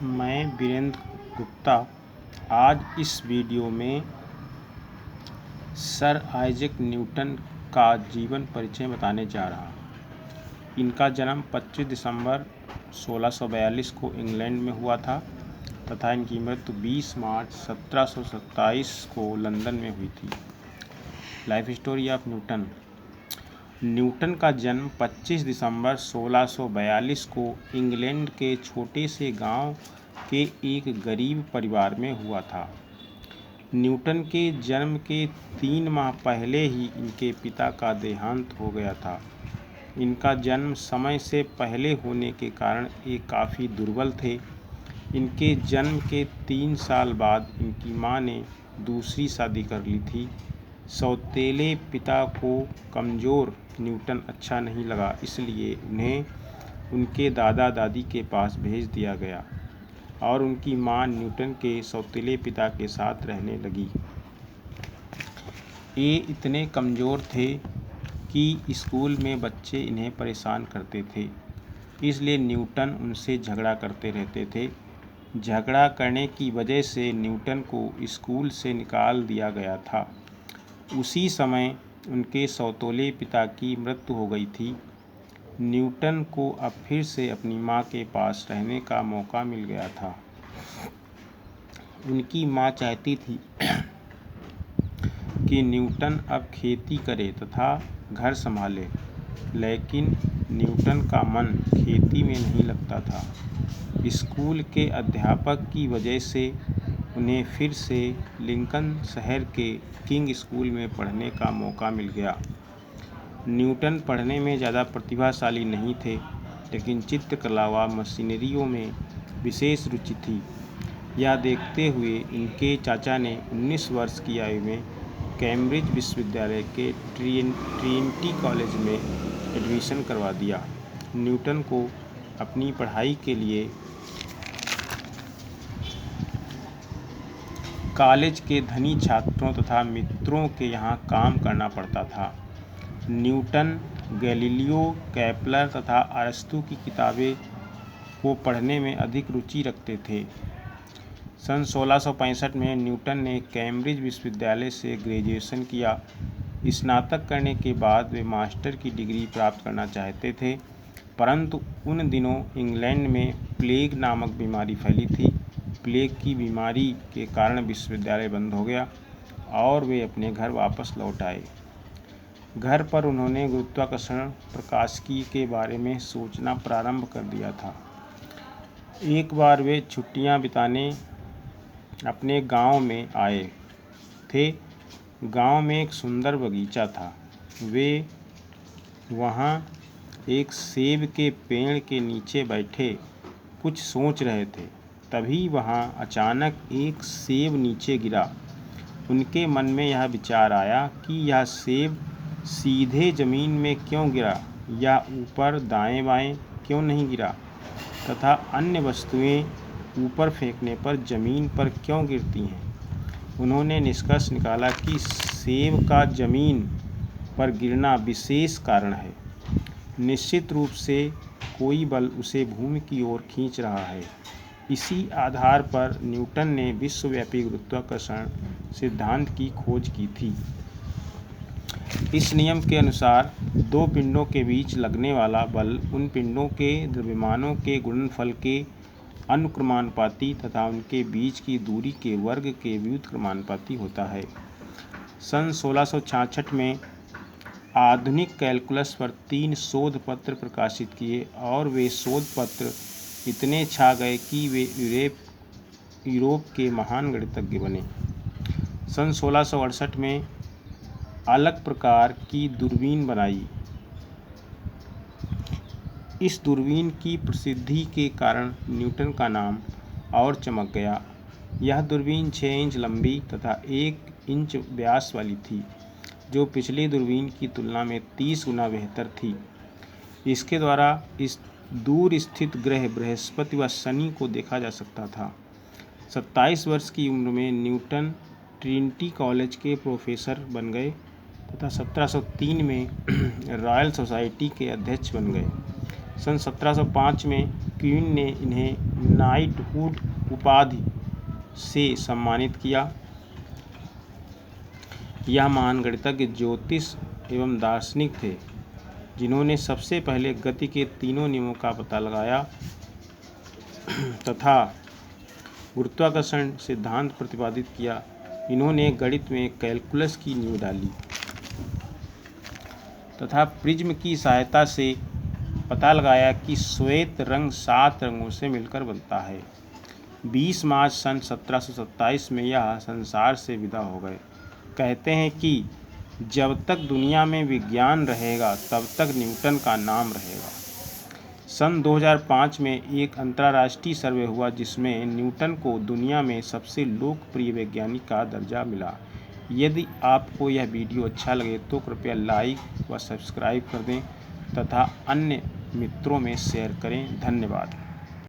मैं वीरेंद्र गुप्ता आज इस वीडियो में सर आइजैक न्यूटन का जीवन परिचय बताने जा रहा हूँ। इनका जन्म 25 दिसंबर 1642 को इंग्लैंड में हुआ था तथा इनकी मृत्यु 20 मार्च 1727 को लंदन में हुई थी। Life story of Newton. Newton का जन्म 25 दिसंबर 1642 को इंग्लैंड के छोटे से गांव के एक गरीब परिवार में हुआ था। न्यूटन के जन्म के 3 माह पहले ही इनके पिता का देहांत हो गया था। इनका जन्म समय से पहले होने के कारण ये काफ़ी दुर्बल थे। इनके जन्म के 3 साल बाद इनकी मां ने दूसरी शादी कर ली थी। सौतेले पिता को कमज़ोर न्यूटन अच्छा नहीं लगा, इसलिए उन्हें उनके दादा दादी के पास भेज दिया गया और उनकी मां न्यूटन के सौतेले पिता के साथ रहने लगी। ये इतने कमज़ोर थे कि स्कूल में बच्चे इन्हें परेशान करते थे, इसलिए न्यूटन उनसे झगड़ा करते रहते थे। झगड़ा करने की वजह से न्यूटन को स्कूल से निकाल दिया गया था। उसी समय उनके सौतेले पिता की मृत्यु हो गई थी। न्यूटन को अब फिर से अपनी मां के पास रहने का मौका मिल गया था। उनकी मां चाहती थी कि न्यूटन अब खेती करे तथा घर संभाले, लेकिन न्यूटन का मन खेती में नहीं लगता था। स्कूल के अध्यापक की वजह से उन्हें फिर से लिंकन शहर के किंग स्कूल में पढ़ने का मौका मिल गया। न्यूटन पढ़ने में ज़्यादा प्रतिभाशाली नहीं थे, लेकिन चित्रकला व मशीनरियों में विशेष रुचि थी। यह देखते हुए इनके चाचा ने 19 वर्ष की आयु में कैम्ब्रिज विश्वविद्यालय के ट्रिनिटी कॉलेज में एडमिशन करवा दिया। न्यूटन को अपनी पढ़ाई के लिए कॉलेज के धनी छात्रों तथा मित्रों के यहाँ काम करना पड़ता था। न्यूटन गैलीलियो, केपलर तथा अरस्तू की किताबें को पढ़ने में अधिक रुचि रखते थे। सन 1665 में न्यूटन ने कैम्ब्रिज विश्वविद्यालय से ग्रेजुएशन किया। स्नातक करने के बाद वे मास्टर की डिग्री प्राप्त करना चाहते थे, परंतु उन दिनों इंग्लैंड में प्लेग नामक बीमारी फैली थी। प्लेग की बीमारी के कारण विश्वविद्यालय बंद हो गया और वे अपने घर वापस लौट आए। घर पर उन्होंने गुरुत्वाकर्षण, प्रकाशिकी के बारे में सोचना प्रारंभ कर दिया था। एक बार वे छुट्टियां बिताने अपने गांव में आए थे। गांव में एक सुंदर बगीचा था। वे वहां एक सेब के पेड़ के नीचे बैठे कुछ सोच रहे थे। तभी वहां अचानक एक सेब नीचे गिरा। उनके मन में यह विचार आया कि यह सेब सीधे ज़मीन में क्यों गिरा या ऊपर दाएं बाएं क्यों नहीं गिरा तथा अन्य वस्तुएं ऊपर फेंकने पर ज़मीन पर क्यों गिरती हैं। उन्होंने निष्कर्ष निकाला कि सेब का ज़मीन पर गिरना विशेष कारण है। निश्चित रूप से कोई बल उसे भूमि की ओर खींच रहा है। इसी आधार पर न्यूटन ने विश्वव्यापी गुरुत्वाकर्षण सिद्धांत की खोज की थी। इस नियम के अनुसार दो पिंडों के बीच लगने वाला बल उन पिंडों के द्रव्यमानों के गुणनफल के अनुक्रमानुपाती तथा उनके बीच की दूरी के वर्ग के व्युत्क्रमानुपाती होता है। सन 1666 में आधुनिक कैलकुलस पर 3 शोध पत्र प्रकाशित किए और वे शोध पत्र इतने छा गए कि वे यूरोप के महान गणितज्ञ बने। सन 1668 में अलग प्रकार की दूरबीन बनाई। इस दूरबीन की प्रसिद्धि के कारण न्यूटन का नाम और चमक गया। यह दूरबीन 6 इंच लंबी तथा 1 इंच व्यास वाली थी, जो पिछली दूरबीन की तुलना में 30 गुना बेहतर थी। इसके द्वारा इस दूर स्थित ग्रह बृहस्पति व शनि को देखा जा सकता था। 27 वर्ष की उम्र में न्यूटन ट्रिनिटी कॉलेज के प्रोफेसर बन गए तथा 1703 में रॉयल सोसाइटी के अध्यक्ष बन गए। सन 1705 में क्वीन ने इन्हें नाइटहुड उपाधि से सम्मानित किया। यह महान गणितज्ञ, ज्योतिष एवं दार्शनिक थे जिन्होंने सबसे पहले गति के तीनों नियमों का पता लगाया तथा गुरुत्वाकर्षण सिद्धांत प्रतिपादित किया। इन्होंने गणित में कैलकुलस की नींव डाली तथा प्रिज्म की सहायता से पता लगाया कि श्वेत रंग 7 रंगों से मिलकर बनता है। 20 मार्च सन 1727 में यह संसार से विदा हो गए। कहते हैं कि जब तक दुनिया में विज्ञान रहेगा तब तक न्यूटन का नाम रहेगा। सन 2005 में एक अंतर्राष्ट्रीय सर्वे हुआ जिसमें न्यूटन को दुनिया में सबसे लोकप्रिय वैज्ञानिक का दर्जा मिला। यदि आपको यह वीडियो अच्छा लगे तो कृपया लाइक व सब्सक्राइब कर दें तथा अन्य मित्रों में शेयर करें। धन्यवाद।